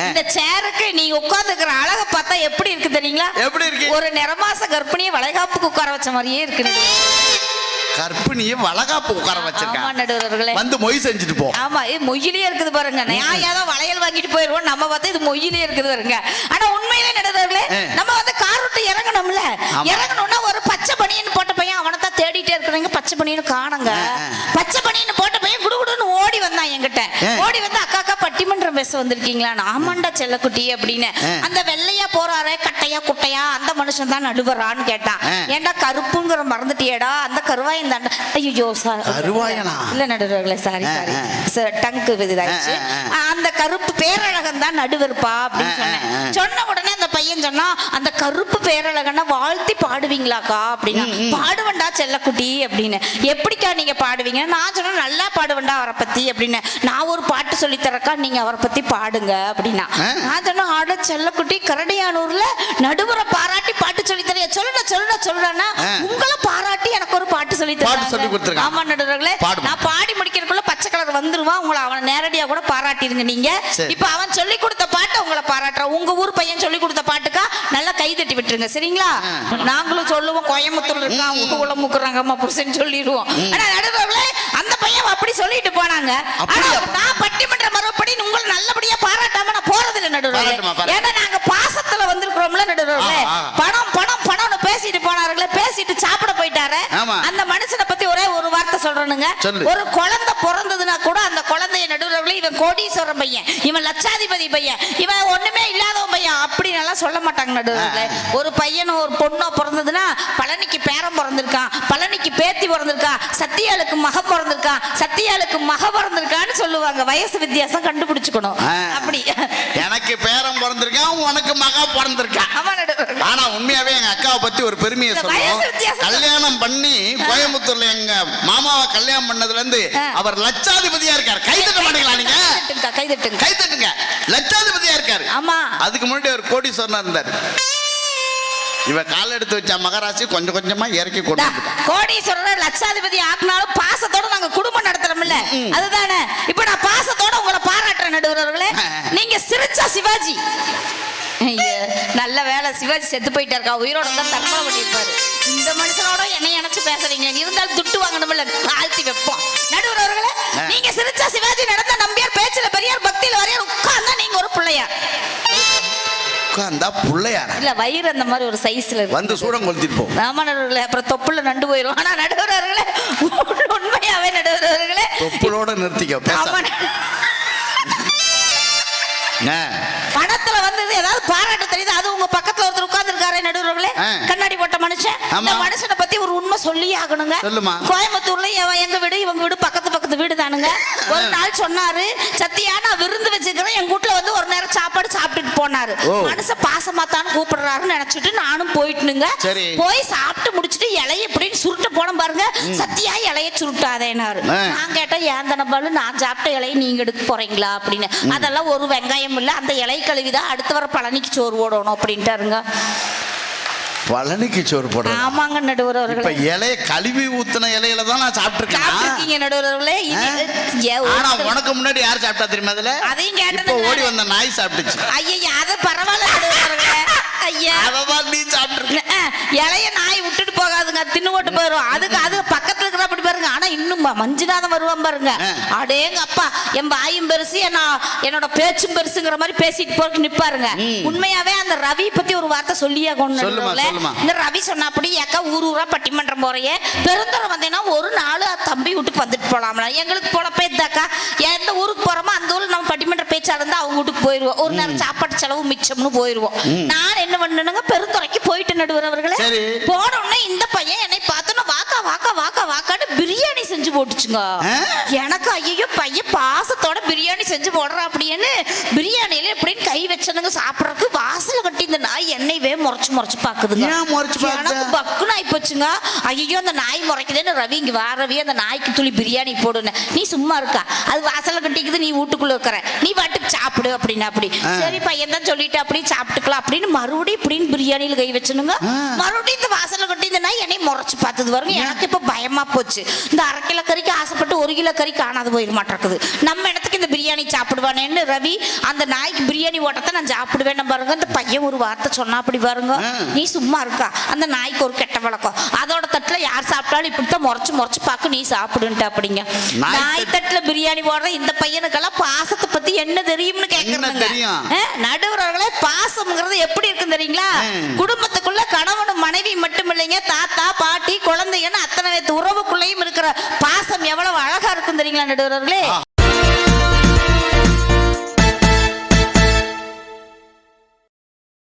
இந்த சேருக்கு நீங்க உட்கார்ந்துக்கிற அழக பார்த்தா எப்படி இருக்கு தெரியுங்களா? எப்படி இருக்கு? ஒரு நிறமாச கர்ப்பிணியை வளைகாப்புக்கு உட்கார வச்ச மாதிரியே இருக்கு. கற்பிணியை வளகாப்பு உட்கார வச்சிருக்காங்க. வந்து மொய் செஞ்சுட்டு போ. ஆமா, இது மொய்யிலே இருக்குது பாருங்க. நான் ஏதோ வளையல் வாங்கிட்டு போயிருவோம், நம்ம பார்த்தா இது மொய்யிலே இருக்குது பாருங்க. ஆனா உண்மையிலே நடுவர்களே, நம்ம வந்து கார் விட்டு இறங்கணும்ல, இறங்கணும்னா ஒரு பச்சை பனியன் போட்ட பையன் அவனை தான் தேடிட்டே இருக்கிறாங்க. பச்சை பனியன் காணுங்க. பச்சை பனியன் போட்ட பையன் குடுகுடுன்னு ஓடி வந்தான் என்கிட்ட. ஓடி வந்து அக்கா பட்டிமன்றம் பேச வந்திருக்கீங்களா? ஆமாண்டா செல்லக்குட்டி அப்படின்னு. அந்த வெள்ளையா போறாரே கட்டையா குட்டையா அந்த மனுஷன் தான் நடுவரான்னு கேட்டான். ஏண்டா கருப்புங்கிற மறந்துட்டியடா? அந்த கருவாய் ஐயோ இல்ல நடுவர்களே, சாரி டங்கு இதாச்சு. அந்த கருப்பு பேரழகன் தான் நடுவர்ப்பா அப்படின்னு சொன்னேன். சொன்ன உடனே அந்த பையன் சொன்னா, அந்த கருப்பு பேரழகனை வாழ்த்தி பாடுவீங்களாக்கா அப்படின்னா. பாடுவண்டா செல்லக்குட்டி அப்படின்னு. எப்படிக்கா நீங்க பாடுவீங்க? நான் சொன்ன நல்லா பாடுவண்டா அவரை பத்தி அப்படின்னு. நான் ஒரு பாட்டு சொல்லி தரக்கா, நீங்க அவரை பத்தி பாடுங்க அப்படின்னா. நான் சொன்ன ஆட செல்லக்குட்டி கரடியானூர்ல நடுவரை பாராட்டி பாட்டு சொல்லி தரையா? சொல்லுடா உங்களை பாராட்டி எனக்கு ஒரு பாட்டு சொல்லி தரேன். ஆமா நடுவர்களே, நான் பாடி முடிக்கிறதுக்குள்ள பச்சை கலர் வந்துருவான். உங்களை அவன் நேரடியா கூட பாராட்டிருங்க நீங்க. இப்ப அவன் சொல்லி கொடுத்த பாட்டு உங்களை பாராட்டுறான். உங்க ஊர் பையன் சொல்லி கொடுத்த பாட்டுக்கா நல்லா கை தட்டி விட்டுருங்க, சரிங்களா? நாங்களும் சொல்லுவோம், கோயம்புத்தூர்ல இருக்கா அவங்க உள்ள முக்குறாங்க அம்மா புருஷன் சொல்லிடுவோம். ஆனா நடுவர்களே, அந்த பையன் அப்படி சொல்லிட்டு போனாங்க. ஆனா நான் பட்டிமன்ற மறுபடி உங்களை நல்லபடியா பாராட்டாம நான் போறது இல்லை நடுவர்களே. ஏன்னா நாங்க பாசத்துல வந்திருக்கிறோம்ல நடுவர்களே. பணம் பணம் பணம்னு பேசிட்டு போனார்களே, பேசிட்டு சாப்பிட போயிட்டாரு. அந்த மனுஷனை பத்தி ஒரே ஒரு வார்த்தை சொல்றேனுங்க. ஒரு குழந்தை பிறந்ததுன்னா கூட அந்த குழந்தைய நடுவர்களே, இவன் கோடீஸ்வரன் பையன், இவன் லட்சாதிபதி பையன், இவன் ஒண்ணுமே இல்லாதவன் பையன் அப்படின்னு எல்லாம் சொல்ல மாட்டாங்க நடுவர்களே. ஒரு பையனும் ஒரு பொண்ணோ பிறந்ததுன்னா, பழனிக்கு பேரன் பிறந்திருக்கான், பழனிக்கு பேத்தி பிறந்திருக்கான், சத்தியாளுக்கு மக பிறந்திருக்கான், சத்தியாளுக்கு மக பிறந்திருக்கான்னு சொல்லுவாங்க. வயசு வித்தியாசம் கண்டுபிடிச்சுக்கணும். அப்படி எனக்கு பேரன் பிறந்திருக்கான், உனக்கு மகா பிறந்திருக்கான். ஆனா உண்மையாவே எங்க அக்காவை பத்தி ஒரு பெருமையை சொல்லுவோம். கல்யாணம் பண்ணி கோயம்புத்தூர்ல எங்க மாமாவை கல்யாணம் பண்ணதுல இருந்து அவர் லட்சாதிபதியா இருக்காரு. கை தட்ட மாட்டீங்களா நீங்க? கை தட்டுங்க. லட்சாதிபதியா இருக்காரு. ஆமா, அதுக்கு முன்னாடி ஒரு கோடீஸ்வரனா இருந்தார். இவ கால எடுத்து வச்ச மகராசி கொஞ்சம் கொஞ்சமா இறக்கி கொண்டு கோடீஸ்வரர் லட்சாதிபதி ஆக்குனாலும் பாசத்தோட நாங்க குடும்பம் நடத்துறோம்ல, அதுதானே. இப்ப நான் பாசத்தோட உங்களை பாராட்டுறேன் நடுவர்களே. நீங்க சிரிச்சா சிவாஜி, நல்ல வேலை சிவாஜி செத்து போயிட்டாருக்கா, உயிரோட தான் தற்கொலை பண்ணிருப்பாரு. இந்த மனுஷனோட என்னை நினைச்சு பேசுறீங்க, இருந்தாலும் துட்டு வாங்கணும்ல, தாழ்த்தி வைப்போம் நடுவர்களே. நீங்க சிரிச்சா சிவாஜி, நடந்த நம்பியார், பேச்சுல பெரியார், பக்தியில வரையார், உட்கார்ந்தா நீங்க ஒரு பிள்ளையார். இல்ல வயிறு அந்த மாதிரி ஒரு சைஸ்ல வந்து சூடம் கொளுத்திட்டு போ. ஆமா நடுவர்களே, அப்புறம் தொப்புல நண்டு போயிடும். ஆனா நடுவர்களே, உண்மையாவே நடுவர்களே, தொப்புளோட நிறுத்திக்க. படத்துல வந்தது ஏதாவது பாராட்ட தெரியுது, அது உங்க பக்கத்துல ஒருத்தர் உட்கார்ந்து இருக்காரு நடுவர்களே, கண்ணாடி போட்ட மனுஷன். அந்த மனுஷனை பத்தி ஒரு உண்மை சொல்லி ஆகணுங்க. கோயம்புத்தூர்ல எங்க வீடு இவங்க வீடு பக்கத்து பக்கத்து வீடு தானுங்க. ஒரு நாள் சொன்னாரு, சத்தியா நான் விருந்து வச்சிருக்கிறேன், எங்க வீட்டுல வந்து ஒரு நேரம் சாப்பாடு சாப்பிட்டுட்டு போனாரு. மனுஷன் பாசமாத்தான்னு கூப்பிடுறாருன்னு நினைச்சிட்டு நானும் போயிட்டுனுங்க. போய் சாப்பிட்டு முடிச்சுட்டு இலைய எப்படின்னு சுருட்ட போன பாருங்க. சத்தியா இலைய சுருட்டாதேனாரு. நான் கேட்டேன், ஏன் தானே நான் சாப்பிட்ட இலையை நீங்க எடுக்க போறீங்களா அப்படின்னு. அதெல்லாம் ஒரு வெங்காயம் இல்ல, அந்த இலை கழுவிதான் அடுத்த வர பழனிக்கு சோறு போடணும் அப்படின்ட்டாருங்க. பழனிக்கு சோறு போடணும்? ஆமாங்க நடுவர்களே. இப்ப இலைய கழுவி ஊத்துன இலையில தான் நான் சாப்பிட்டிருக்கேன் நடுவர்களே. ஆனா உனக்கு முன்னாடி யார் சாப்பிட்டா தெரியுமா? அதுல அதையும் கேட்டேன். ஓடி வந்த நாய் சாப்பிட்டுச்சு. ஐயா அது பரவாயில்ல நடுவர்களே. ஐயா அததான் நீ சாப்பிட்டுருக்க. இலைய நாய் விட்டுட்டு போகாதுங்க, தின்னு போட்டு போயிடும். அதுக்கு அது பக்கத்துல இருக்கிற அப்படி பாருங்க. ஆனா இன்னும் மஞ்சுநாதம் வருவான் பாருங்க. அடேங்க அப்பா, என் வாயும் பெருசு என்னோட பேச்சும் பெருசுங்கிற மாதிரி பேசிட்டு போறதுக்கு நிப்பாருங்க. உண்மையாவே அந்த ரவி பத்தி ஒரு வார்த்தை சொல்லியா கொண்டு. இந்த ரவி சொன்னா அப்படி, ஏக்கா ஊர் ஊரா பட்டிமன்றம் போறையே, பெருந்தரம் வந்தேன்னா ஒரு நாள் தம்பி வீட்டுக்கு வந்துட்டு போலாம்ல. எங்களுக்கு போலப்பே இதாக்கா, எந்த ஊருக்கு போறோமோ அந்த ஊருக்கு நம்ம பட்டிமன்ற பேச்சா இருந்தா அவங்க வீட்டுக்கு போயிருவோம். ஒரு நேரம் சாப்பாட்டு செலவு மிச்சம்னு போயிருவோம். நான் என்ன பண்ணுங்க, பெருந்துறைக்கு போயிட்டு நடுவர்களே. போன உடனே இந்த பையன் என்னை பார்த்தோன்னா வாக்கா வாக்கா வாக்கா வாக்கான்னு பிரியாணி செஞ்சு போட்டுச்சுங்க. எனக்கு ஐயோ பையன் பாசத்தோட பிரியாணி செஞ்சு போடுறா அப்படின்னு பிரியாணியில எப்படின்னு கை வச்சனுங்க சாப்பிடறதுக்கு வாசல கட்டி இந்த நாய் என்னையவே முறைச்சு பாக்குதுங்க. ஏன் முறைச்சு பாக்குது? எனக்கு பக்குன்னு ஆயி போச்சுங்க. ஐயோ அந்த நாய் முறைக்குதுன்னு ரவி இங்க வா ரவி அந்த நாய்க்கு துளி பிரியாணி போடுன்னு. நீ சும்மா இருக்கா, அது வாசல்ல கட்டிக்குது, நீ வீட்டுக்குள்ள இருக்கிற, நீ வாட்டுக்கு சாப்பிடு அப்படின்னு. அப்படி சரி பையன் தான் சொல்லிட்டு அப்படி சாப்பிட்டுக்கலாம் அப்படின்னு மறுபடியும் இப்படின்னு பிரியாணியில கை வச்சனுங்க. மறுபடியும் இந்த வாசல்ல கட்டி இந்த நாய் என்னை முறைச்சு பார்த்தது வருங்க. எனக்கு இப்ப பயமா போச்சு. இந்த 1/2 கிலோ கறிக்கு ஆசைப்பட்டு 1 கிலோ கறி காணாது போயிட மாட்டேங்குது. நம்ம இடத்துக்கு இந்த பிரியாணி சாப்பிடுவானேன்னு ரவி அந்த நாய்க்கு பிரியாணி ஓட்டத்தை நான் சாப்பிடுவேன் பாருங்க. அந்த பையன் ஒரு வார்த்தை சொன்னா அப்படி பாருங்க, நீ சும்மா இருக்கா, அந்த நாய்க்கு ஒரு கெட்ட வழக்கம், அதோட தட்டுல யார் சாப்பிட்டாலும் இப்படித்தான் முறைச்சு பாக்கு, நீ சாப்பிடுன்ட்டு அப்படிங்க. நாய் தட்டுல பிரியாணி போடுற இந்த பையனுக்கெல்லாம் பாசத்தை பத்தி என்ன தெரியும்னு கேக்குறாங்க. நடுவர்களே, பாசம்ங்கிறது எப்படி இருக்குன்னு தெரியுங்களா? குடும்பத்துக்குள்ள கணவனும் மனைவி மட்டும் இல்லைங்க, தாத்தா பாட்டி குழந்தைங்கன்னு அத்தனை உறவுக்குள்ளேயும் இருக்கிற பாசம் எவ்வளவு அழகா இருக்கும் தெரியுங்களா நடுவர்களே?